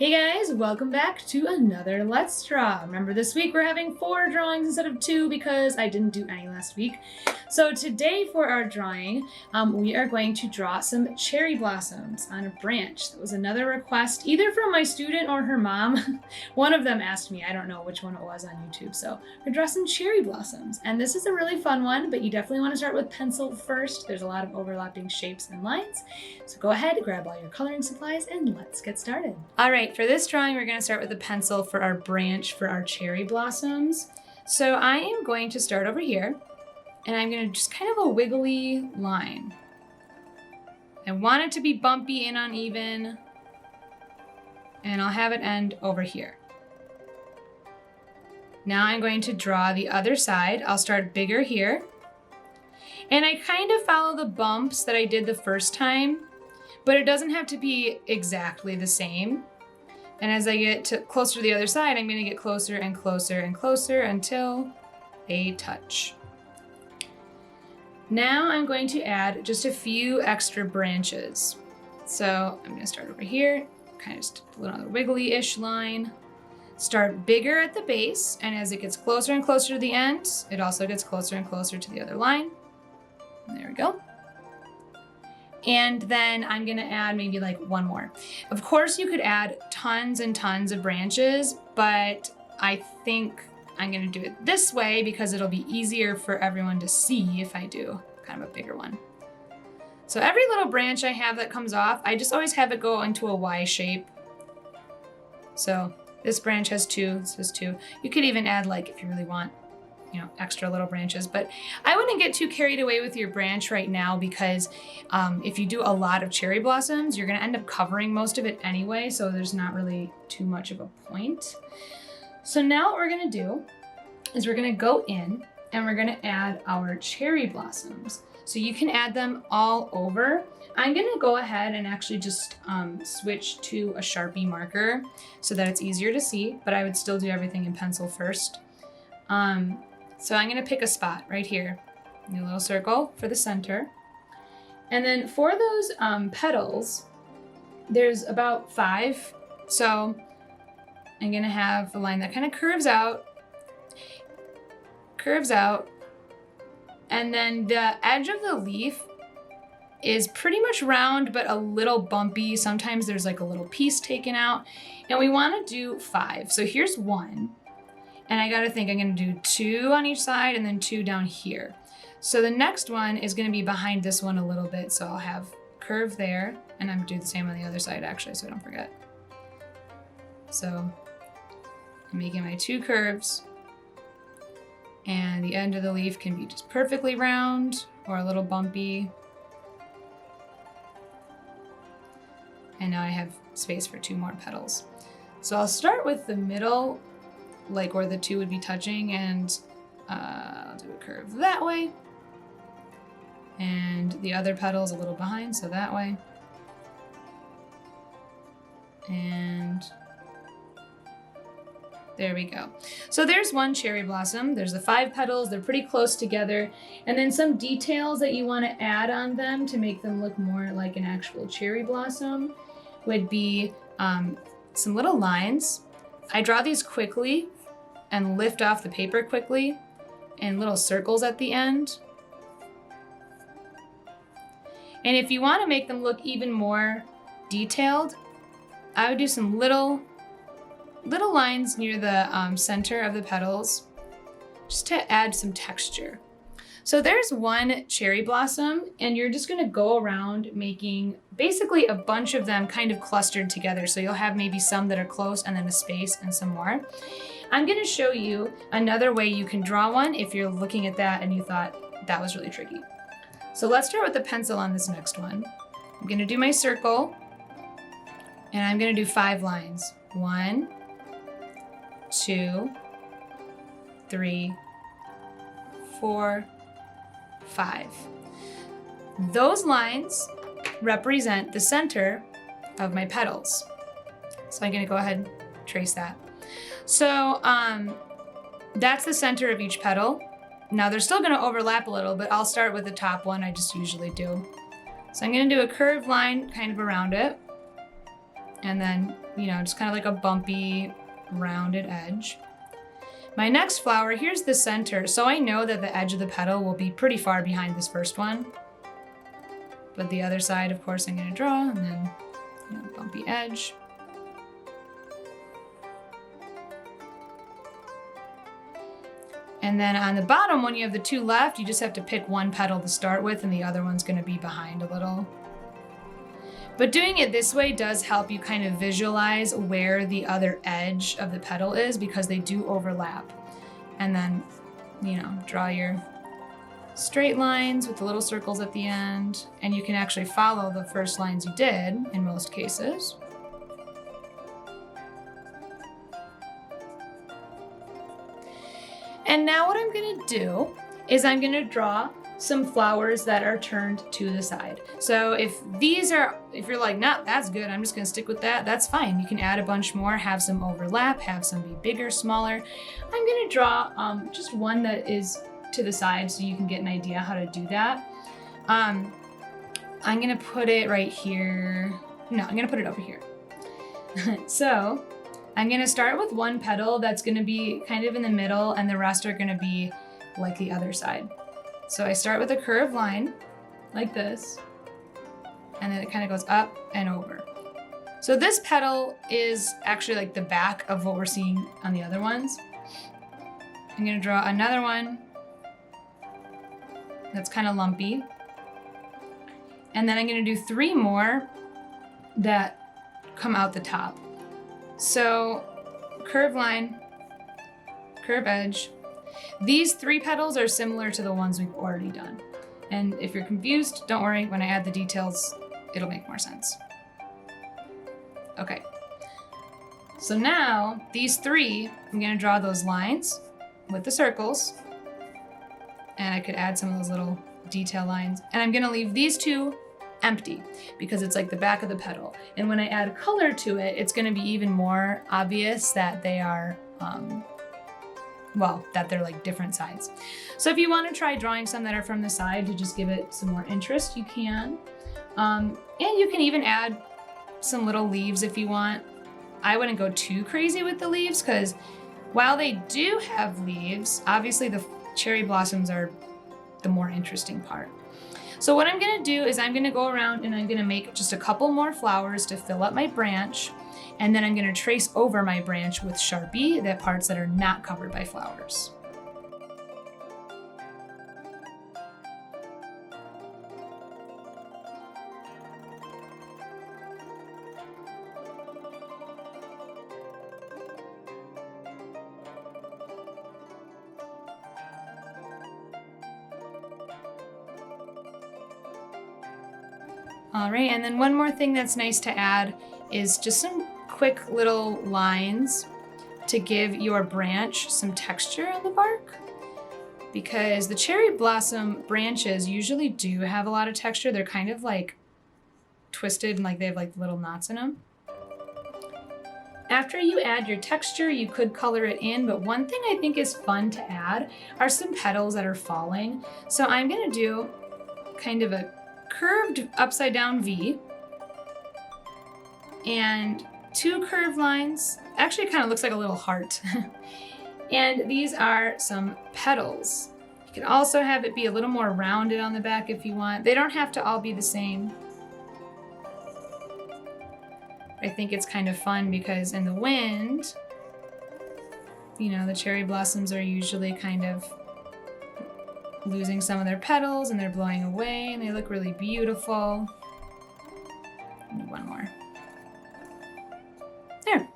Hey guys, welcome back to another Let's Draw. Remember this week we're having 4 drawings instead of 2 because I didn't do any last week. So today for our drawing, we are going to draw some cherry blossoms on a branch. That was another request either from my student or her mom. One of them asked me, I don't know which one it was on YouTube. So we're gonna draw some cherry blossoms. And this is a really fun one, but you definitely want to start with pencil first. There's a lot of overlapping shapes and lines. So go ahead, grab all your coloring supplies and let's get started. All right, for this drawing, we're gonna start with a pencil for our branch for our cherry blossoms. So I am going to start over here and I'm gonna just kind of a wiggly line. I want it to be bumpy and uneven, and I'll have it end over here. Now I'm going to draw the other side. I'll start bigger here. And I kind of follow the bumps that I did the first time, but it doesn't have to be exactly the same. And as I get closer to the other side, I'm gonna get closer and closer and closer until they touch. Now I'm going to add just a few extra branches. So I'm gonna start over here, kind of just put another wiggly-ish line. Start bigger at the base, and as it gets closer and closer to the end, it also gets closer and closer to the other line. And there we go. And then I'm gonna add maybe like one more. Of course, you could add tons and tons of branches, but I think I'm gonna do it this way because it'll be easier for everyone to see if I do kind of a bigger one. So every little branch I have that comes off, I just always have it go into a Y shape. So this branch has 2, this has 2. You could even add, like, if you really want, you know, extra little branches, but I wouldn't get too carried away with your branch right now because if you do a lot of cherry blossoms, you're gonna end up covering most of it anyway, so there's not really too much of a point. So now what we're gonna do is we're gonna go in and we're gonna add our cherry blossoms. So you can add them all over. I'm gonna go ahead and actually just switch to a Sharpie marker so that it's easier to see, but I would still do everything in pencil first. So I'm gonna pick a spot right here, a little circle for the center. And then for those petals, there's about 5. So I'm gonna have a line that kind of curves out, and then the edge of the leaf is pretty much round, but a little bumpy. Sometimes there's like a little piece taken out, and we wanna do 5. So here's 1. And I gotta think I'm gonna do 2 on each side and then 2 down here. So the next one is gonna be behind this one a little bit. So I'll have curve there, and I'm gonna do the same on the other side actually, so I don't forget. So I'm making my 2 curves, and the end of the leaf can be just perfectly round or a little bumpy. And now I have space for 2 more petals. So I'll start with the middle, like where the 2 would be touching, and I'll do a curve that way. And the other petal's a little behind, so that way. And there we go. So there's one cherry blossom. There's the 5 petals, they're pretty close together. And then some details that you wanna add on them to make them look more like an actual cherry blossom would be some little lines. I draw these quickly and lift off the paper quickly, and little circles at the end. And if you want to make them look even more detailed, I would do some little lines near the center of the petals just to add some texture. So there's one cherry blossom, and you're just gonna go around making basically a bunch of them kind of clustered together. So you'll have maybe some that are close and then a space and some more. I'm gonna show you another way you can draw one if you're looking at that and you thought that was really tricky. So let's start with the pencil on this next one. I'm gonna do my circle, and I'm gonna do 5 lines. 1, 2, 3, 4, 5. Those lines represent the center of my petals. So I'm gonna go ahead and trace that. So that's the center of each petal. Now they're still gonna overlap a little, but I'll start with the top one, I just usually do. So I'm gonna do a curved line kind of around it. and then, you know, just kind of like a bumpy, rounded edge. My next flower, here's the center. So I know that the edge of the petal will be pretty far behind this first one. But the other side, of course, I'm gonna draw, and then, you know, bumpy edge. And then on the bottom, when you have the two left, you just have to pick one petal to start with, and the other one's gonna be behind a little. But doing it this way does help you kind of visualize where the other edge of the petal is, because they do overlap. And then, you know, draw your straight lines with the little circles at the end, and you can actually follow the first lines you did in most cases. And now what I'm gonna do is I'm gonna draw some flowers that are turned to the side. So if you're like, nah, that's good, I'm just gonna stick with that, that's fine. You can add a bunch more, have some overlap, have some be bigger, smaller. I'm gonna draw just one that is to the side so you can get an idea how to do that. I'm gonna put it right here. No, I'm gonna put it over here. So I'm gonna start with one petal that's gonna be kind of in the middle, and the rest are gonna be like the other side. So I start with a curved line like this, and then it kind of goes up and over. So this petal is actually like the back of what we're seeing on the other ones. I'm gonna draw another one that's kind of lumpy. And then I'm gonna do 3 more that come out the top. So curved line, curved edge. These 3 petals are similar to the ones we've already done. And if you're confused, don't worry, when I add the details, it'll make more sense. Okay. So now, these 3, I'm gonna draw those lines with the circles. And I could add some of those little detail lines. And I'm gonna leave these 2 empty because it's like the back of the petal. And when I add color to it, it's gonna be even more obvious that they are, that they're like different sides. So if you wanna try drawing some that are from the side to just give it some more interest, you can. And you can even add some little leaves if you want. I wouldn't go too crazy with the leaves because while they do have leaves, obviously the cherry blossoms are the more interesting part. So what I'm gonna do is I'm gonna go around and I'm gonna make just a couple more flowers to fill up my branch, and then I'm gonna trace over my branch with Sharpie the parts that are not covered by flowers. All right, and then one more thing that's nice to add is just some quick little lines to give your branch some texture on the bark, because the cherry blossom branches usually do have a lot of texture. They're kind of like twisted and like they have like little knots in them. After you add your texture, you could color it in, but one thing I think is fun to add are some petals that are falling. So I'm gonna do kind of a curved upside down V and 2 curved lines. Actually, it kind of looks like a little heart. And these are some petals. You can also have it be a little more rounded on the back if you want. They don't have to all be the same. I think it's kind of fun because in the wind, you know, the cherry blossoms are usually kind of losing some of their petals and they're blowing away and they look really beautiful. One more. There.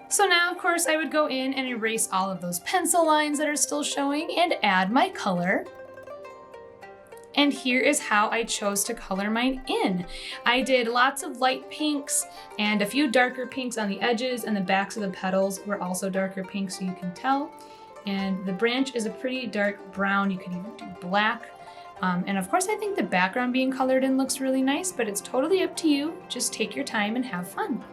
So now, of course, I would go in and erase all of those pencil lines that are still showing and add my color. And here is how I chose to color mine in. I did lots of light pinks and a few darker pinks on the edges, and the backs of the petals were also darker pink, so you can tell. And the branch is a pretty dark brown. You could even do black. And of course, I think the background being colored in looks really nice, but it's totally up to you. Just take your time and have fun.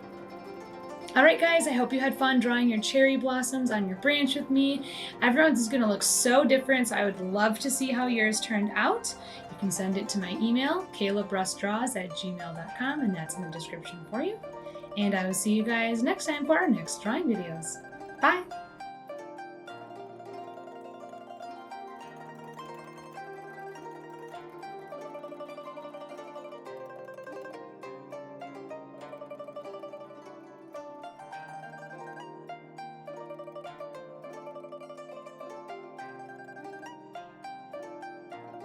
All right, guys, I hope you had fun drawing your cherry blossoms on your branch with me. Everyone's is gonna look so different, so I would love to see how yours turned out. You can send it to my email, kaylabrussdraws@gmail.com, and that's in the description for you. And I will see you guys next time for our next drawing videos. Bye!